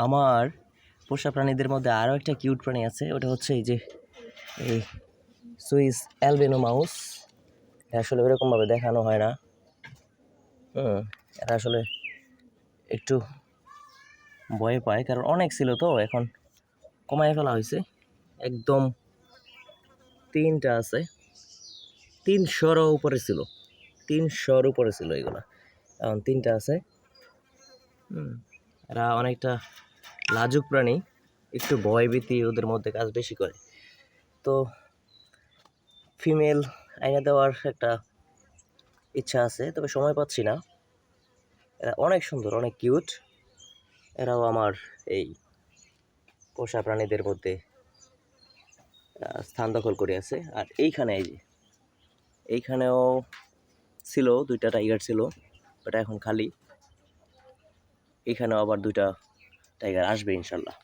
আমার পোষা প্রাণীদের মধ্যে আরও একটা কিউট প্রাণী আছে, ওটা হচ্ছে এই সুইস অ্যালবেনো মাউস। আসলে ওরকমভাবে দেখানো হয় না। এরা আসলে একটু ভয় পায়, কারণ অনেক ছিল তো, এখন কমায় ফেলা হয়েছে। একদম 3টা আছে, 300-রও উপরে ছিল, 300-র উপরে ছিল এগুলা, এখন 3টা আছে। এরা অনেকটা লাজুক প্রাণী, একটু ভয়ভীতি ওদের মধ্যে কাজ বেশি করে। তো ফিমেল আইনা দেওয়ার একটা ইচ্ছা আছে, তবে সময় পাচ্ছি না। এরা অনেক সুন্দর, অনেক কিউট। এরাও আমার এই পোষা প্রাণীদের মধ্যে স্থান দখল করে আছে। আর এইখানে এইখানেও ছিল 2টা টাইগার ছিল, বাট এখন খালি। এইখানেও আবার 2টা টাইগার আসবে ইনশাল্লাহ।